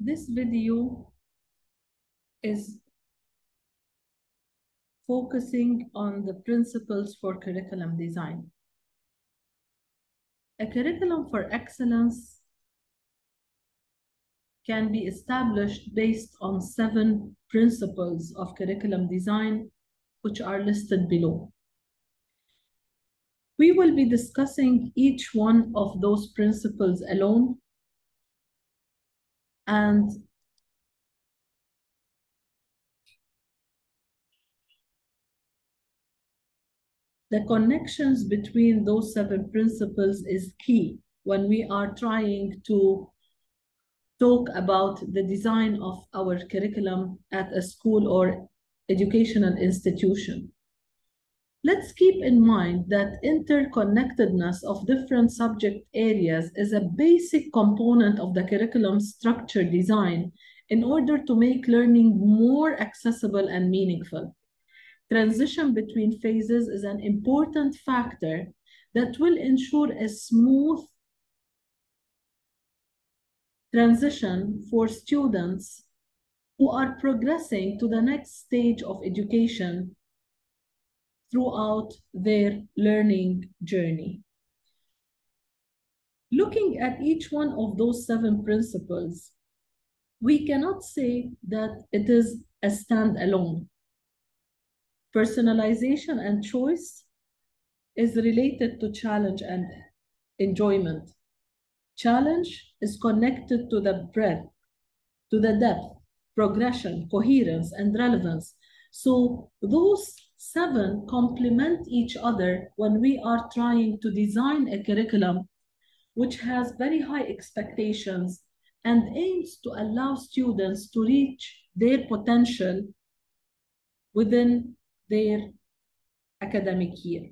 This video is focusing on the principles for curriculum design. A curriculum for excellence can be established based on 7 principles of curriculum design, which are listed below. We will be discussing each one of those principles alone, and the connections between those 7 principles is key when we are trying to talk about the design of our curriculum at a school or educational institution. Let's keep in mind that interconnectedness of different subject areas is a basic component of the curriculum structure design in order to make learning more accessible and meaningful. Transition between phases is an important factor that will ensure a smooth transition for students who are progressing to the next stage of education throughout their learning journey. Looking at each one of those 7 principles, we cannot say that it is a standalone. Personalization and choice is related to challenge and enjoyment. Challenge is connected to the breadth, to the depth, progression, coherence, and relevance. So those 7 complement each other when we are trying to design a curriculum which has very high expectations and aims to allow students to reach their potential within their academic year.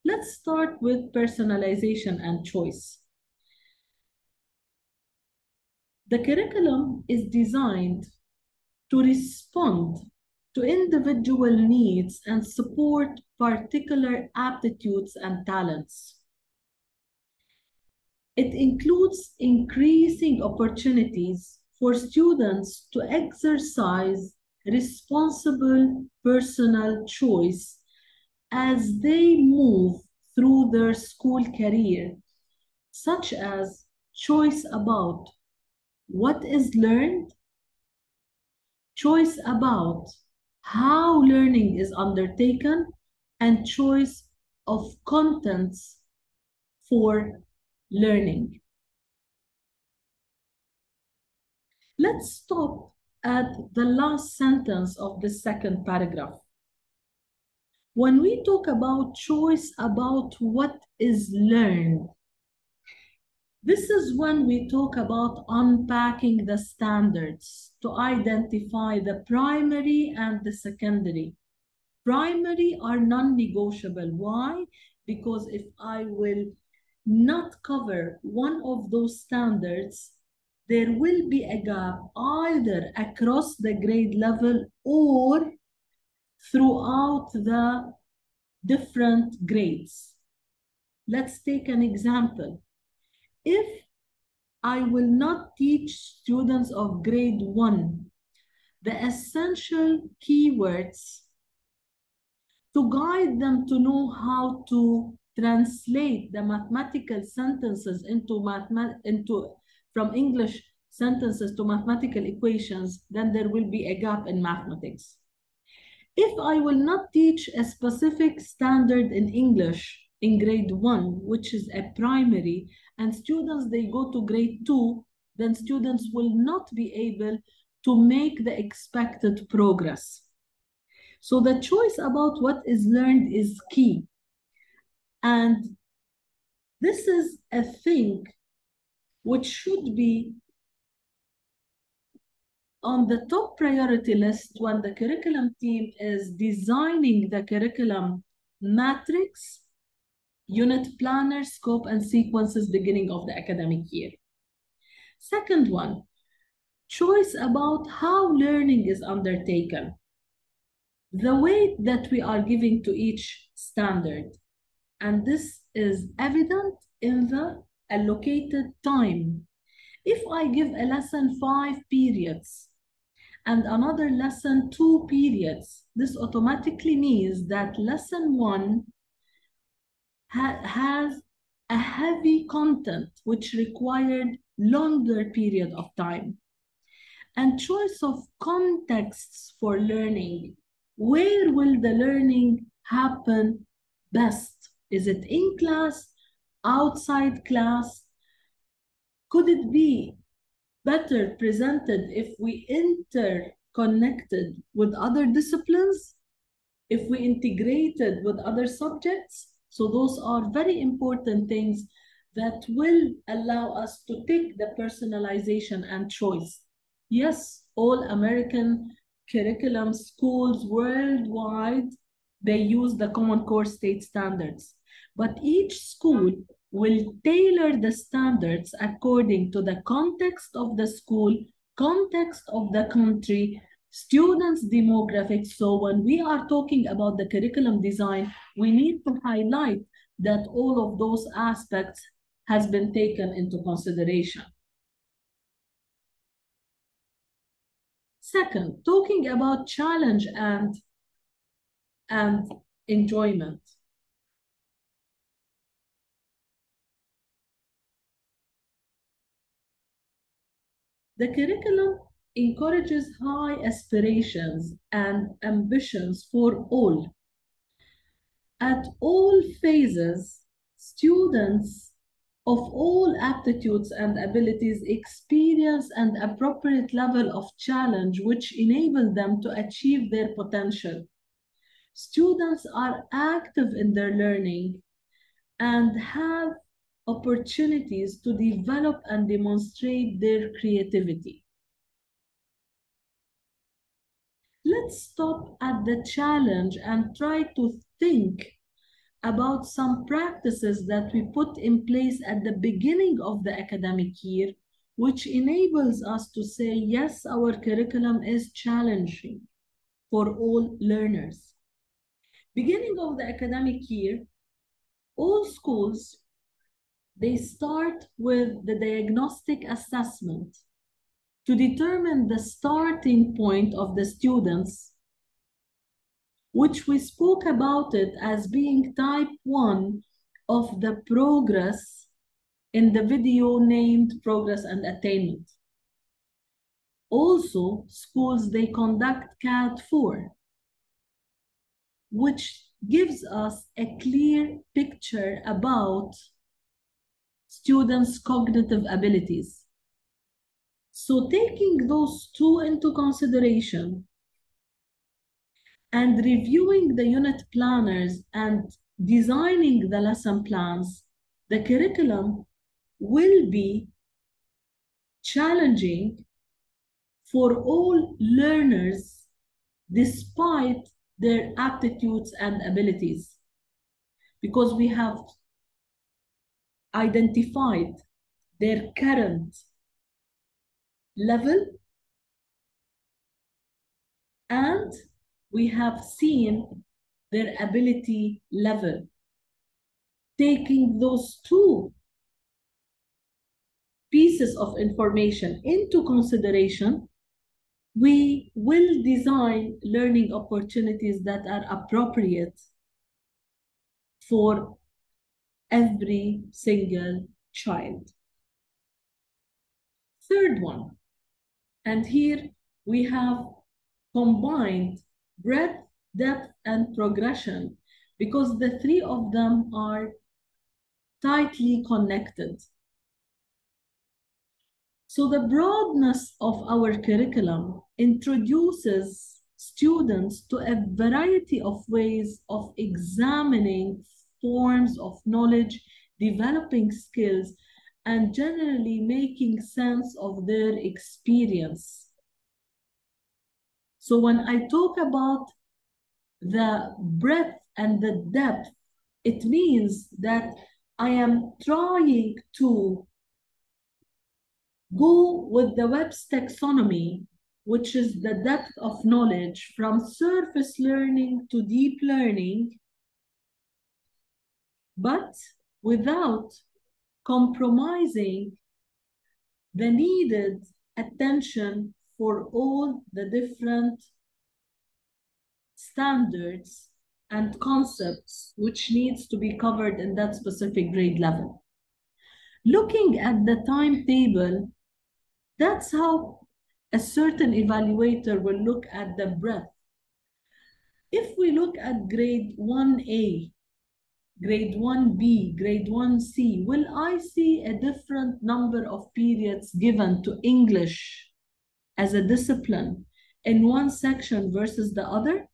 Let's start with personalization and choice. The curriculum is designed to respond to individual needs and support particular aptitudes and talents. It includes increasing opportunities for students to exercise responsible personal choice as they move through their school career, such as choice about what is learned, choice about how learning is undertaken, and choice of contents for learning. Let's stop at the last sentence of the second paragraph. When we talk about choice about what is learned, this is when we talk about unpacking the standards to identify the primary and the secondary. Primary are non-negotiable. Why? Because if I will not cover one of those standards, there will be a gap either across the grade level or throughout the different grades. Let's take an example. If I will not teach students of grade 1 the essential keywords to guide them to know how to translate the mathematical sentences from English sentences to mathematical equations, then there will be a gap in mathematics. If I will not teach a specific standard in English in grade 1, which is a primary, and students, they go to grade 2, then students will not be able to make the expected progress. So the choice about what is learned is key. And this is a thing which should be on the top priority list when the curriculum team is designing the curriculum matrix, unit planner, scope, and sequences beginning of the academic year. Second one, choice about how learning is undertaken. The weight that we are giving to each standard, and this is evident in the allocated time. If I give a lesson 5 periods and another lesson 2 periods, this automatically means that lesson 1 has a heavy content which required longer period of time. And choice of contexts for learning. Where will the learning happen best? Is it in class, outside class? Could it be better presented if we interconnected with other disciplines? If we integrated with other subjects? So those are very important things that will allow us to take the personalization and choice. Yes, all American curriculum schools worldwide, they use the Common Core State Standards. But each school will tailor the standards according to the context of the school, context of the country, students' demographics. So when we are talking about the curriculum design, we need to highlight that all of those aspects has been taken into consideration. Second, talking about challenge and enjoyment. The curriculum encourages high aspirations and ambitions for all. At all phases, students of all aptitudes and abilities experience an appropriate level of challenge which enable them to achieve their potential. Students are active in their learning and have opportunities to develop and demonstrate their creativity. Let's stop at the challenge and try to think about some practices that we put in place at the beginning of the academic year, which enables us to say, yes, our curriculum is challenging for all learners. Beginning of the academic year, all schools, they start with the diagnostic assessment to determine the starting point of the students, which we spoke about it as being type 1 of the progress in the video named Progress and Attainment. Also, schools, they conduct CAT 4, which gives us a clear picture about students' cognitive abilities. So taking those two into consideration and reviewing the unit planners and designing the lesson plans, the curriculum will be challenging for all learners despite their aptitudes and abilities, because we have identified their current level and we have seen their ability level. Taking those two pieces of information into consideration, we will design learning opportunities that are appropriate for every single child. Third one, and here we have combined breadth, depth, and progression because the three of them are tightly connected. So the broadness of our curriculum introduces students to a variety of ways of examining forms of knowledge, developing skills, and generally making sense of their experience. So when I talk about the breadth and the depth, it means that I am trying to go with the Webb's taxonomy, which is the depth of knowledge from surface learning to deep learning, but without compromising the needed attention for all the different standards and concepts which needs to be covered in that specific grade level. Looking at the timetable, that's how a certain evaluator will look at the breadth. If we look at grade 1A, grade 1B, grade 1C, will I see a different number of periods given to English as a discipline in one section versus the other?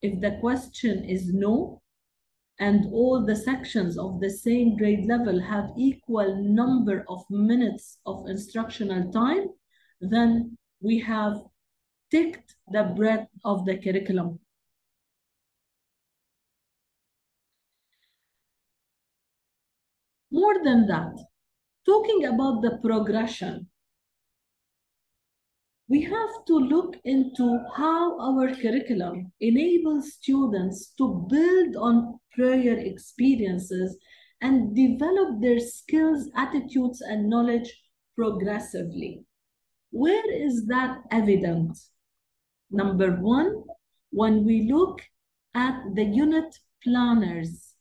If the question is no, and all the sections of the same grade level have equal number of minutes of instructional time, then we have ticked the breadth of the curriculum. More than that, talking about the progression, we have to look into how our curriculum enables students to build on prior experiences and develop their skills, attitudes, and knowledge progressively. Where is that evident? Number one, when we look at the unit planners,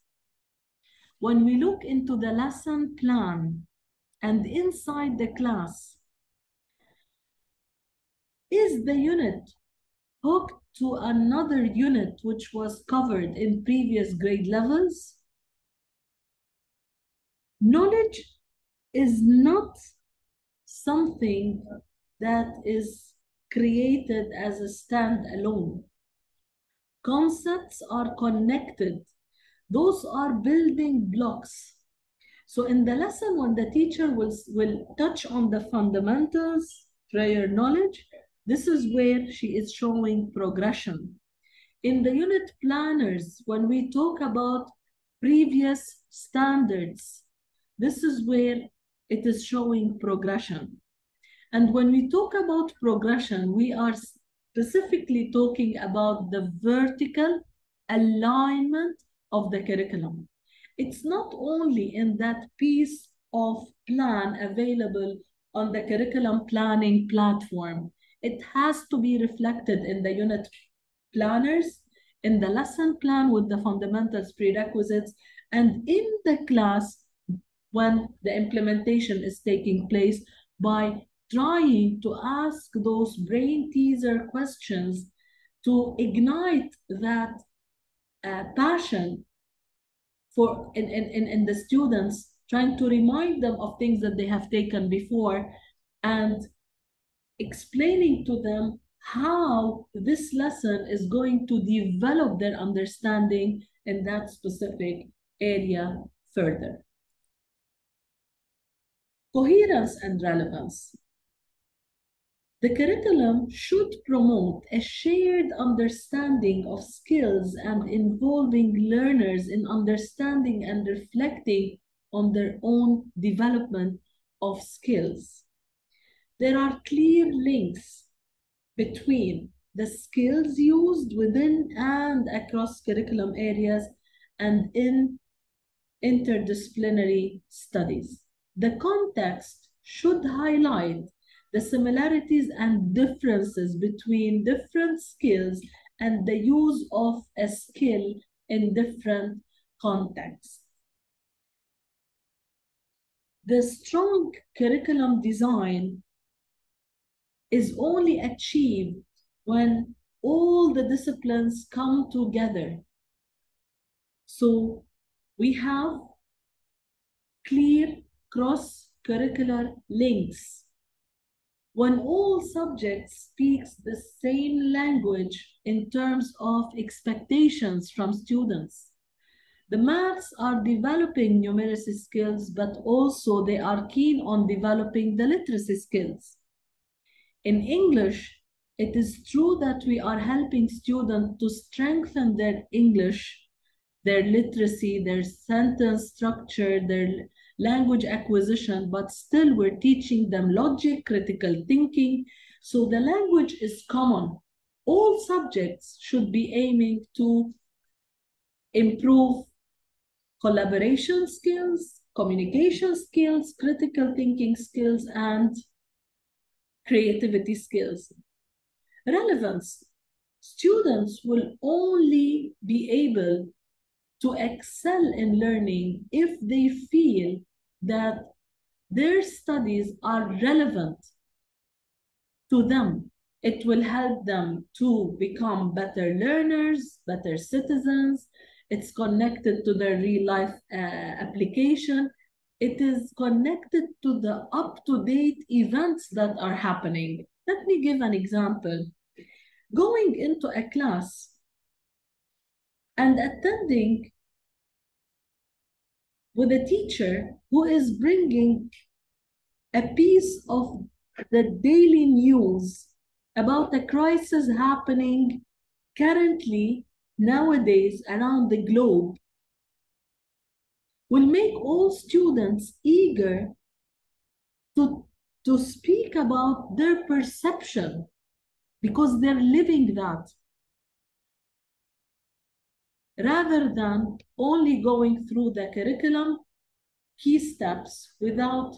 when we look into the lesson plan and inside the class, is the unit hooked to another unit which was covered in previous grade levels? Knowledge is not something that is created as a standalone. Concepts are connected. Those are building blocks. So in the lesson, when the teacher will touch on the fundamentals, prior knowledge, this is where she is showing progression. In the unit planners, when we talk about previous standards, this is where it is showing progression. And when we talk about progression, we are specifically talking about the vertical alignment of the curriculum. It's not only in that piece of plan available on the curriculum planning platform. It has to be reflected in the unit planners, in the lesson plan with the fundamentals, prerequisites, and in the class when the implementation is taking place by trying to ask those brain teaser questions to ignite that passion for in the students, trying to remind them of things that they have taken before and explaining to them how this lesson is going to develop their understanding in that specific area further. Coherence and relevance. The curriculum should promote a shared understanding of skills and involving learners in understanding and reflecting on their own development of skills. There are clear links between the skills used within and across curriculum areas and in interdisciplinary studies. The context should highlight the similarities and differences between different skills and the use of a skill in different contexts. The strong curriculum design is only achieved when all the disciplines come together. So we have clear cross-curricular links. When all subjects speak the same language in terms of expectations from students. The maths are developing numeracy skills, but also they are keen on developing the literacy skills. In English, it is true that we are helping students to strengthen their English, their literacy, their sentence structure, their language acquisition, but still we're teaching them logic, critical thinking. So the language is common. All subjects should be aiming to improve collaboration skills, communication skills, critical thinking skills, and creativity skills. Relevance. Students will only be able to excel in learning if they feel that their studies are relevant to them. It will help them to become better learners, better citizens. It's connected to their real life application. It is connected to the up-to-date events that are happening. Let me give an example. Going into a class and attending with a teacher who is bringing a piece of the daily news about a crisis happening currently nowadays around the globe will make all students eager to speak about their perception because they're living that rather than only going through the curriculum key steps without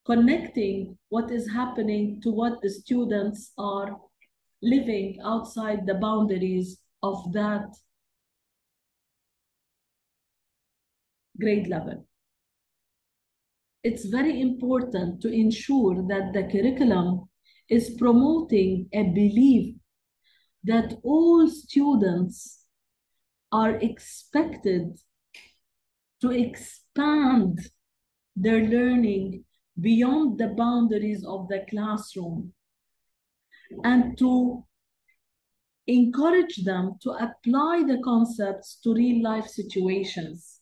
connecting what is happening to what the students are living outside the boundaries of that grade level. It's very important to ensure that the curriculum is promoting a belief that all students are expected to expand their learning beyond the boundaries of the classroom and to encourage them to apply the concepts to real life situations.